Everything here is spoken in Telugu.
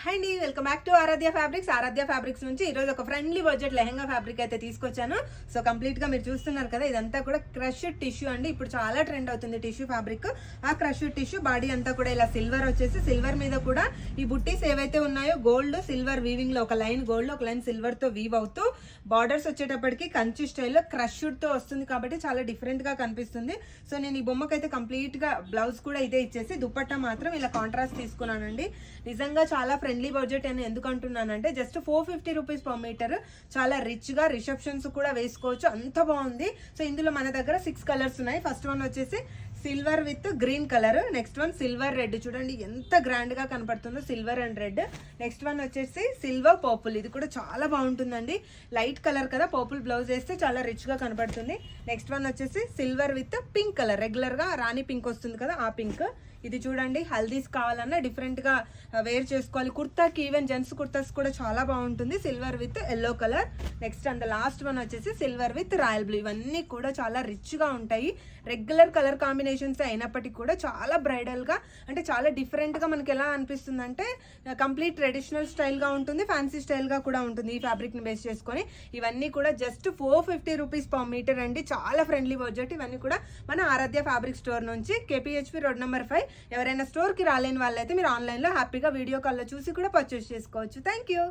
హాయ్ అండి, welcome back to Aaradhya fabrics నుంచి ఈరోజు ఒక ఫ్రెండ్లీ బడ్జెట్ లెహంగా ఫ్యాబ్రిక్ అయితే తీసుకొచ్చాను. సో కంప్లీట్ గా మీరు చూస్తున్నారు కదా, ఇదంతా కూడా క్రష్ టిష్యూ అండి. ఇప్పుడు చాలా ట్రెండ్ అవుతుంది టిష్యూ ఫ్యాబ్రిక్. ఆ క్రష్ టిష్యూ బాడీ అంతా కూడా ఇలా సిల్వర్ వచ్చేసి, సిల్వర్ మీద కూడా ఈ బుట్టీస్ ఏవైతే ఉన్నాయో గోల్డ్ సిల్వర్ వీవింగ్ లో ఒక లైన్ గోల్డ్, ఒక లైన్ సిల్వర్ తో వీవ్ అవుతూ బార్డర్స్ వచ్చేటప్పటికి కంచి స్టైల్లో క్రష్ తో వస్తుంది కాబట్టి చాలా డిఫరెంట్ గా కనిపిస్తుంది. సో నేను ఈ బొమ్మకైతే కంప్లీట్ గా బ్లౌజ్ కూడా ఇదే ఇచ్చేసి దుపట్టా మాత్రం ఇలా కాంట్రాస్ట్ తీసుకున్నానండి. నిజంగా చాలా ఫ్రెండ్లీ బడ్జెట్ అని ఎందుకు అంటున్నానంటే జస్ట్ 450 రూపీస్ పర్ మీటర్. చాలా రిచ్ గా రిసెప్షన్స్ కూడా వేసుకోవచ్చు, అంత బాగుంది. సో ఇందులో మన దగ్గర 6 కలర్స్ ఉన్నాయి. ఫస్ట్ వన్ వచ్చేసి silver with green colour, next one silver red, చూడండి ఎంత గ్రాండ్ గా కనపడుతుందో silver and red. Next one వచ్చేసి సిల్వర్ పర్పుల్, ఇది కూడా చాలా బాగుంటుందండి. లైట్ కలర్ కదా, పర్పుల్ బ్లౌజ్ వేస్తే చాలా రిచ్ గా కనపడుతుంది. నెక్స్ట్ వన్ వచ్చేసి silver with pink colour, regular గా రాణి పింక్ వస్తుంది కదా ఆ పింక్. ఇది చూడండి, హల్దీస్ కావాలన్నా డిఫరెంట్ గా వేర్ చేసుకోవాలి. కుర్తాకి ఈవెన్ జెంట్స్ కుర్తాస్ కూడా చాలా బాగుంటుంది. Silver with yellow colour. Next and last one వచ్చేసి సిల్వర్ విత్ రాయల్ బ్లూ. ఇవన్నీ కూడా చాలా రిచ్ గా ఉంటాయి. రెగ్యులర్ కలర్ కాంబినేషన్స్ అయినప్పటికీ కూడా చాలా బ్రైడల్ గా, అంటే చాలా డిఫరెంట్ గా మనకి ఎలా అనిపిస్తుంది అంటే కంప్లీట్ ట్రెడిషనల్ స్టైల్ గా ఉంటుంది, ఫ్యాన్సీ స్టైల్ గా కూడా ఉంటుంది ఈ ఫ్యాబ్రిక్ ని బేస్ చేసుకొని. ఇవన్నీ కూడా జస్ట్ 450 రూపీస్ పర్ మీటర్ అండి. చాలా ఫ్రెండ్లీ బడ్జెట్. ఇవన్నీ కూడా మన ఆరాధ్య ఫ్యాబ్రిక్ స్టోర్ నుంచి, కేపీహెచ్పి రోడ్ నెంబర్ 5. ఎవరైనా స్టోర్ కి రాలేని వాళ్ళైతే మీరు ఆన్లైన్ లో హ్యాపీగా వీడియో కాల్ లో చూసి కూడా పర్చేస్ చేసుకోవచ్చు. Thank you.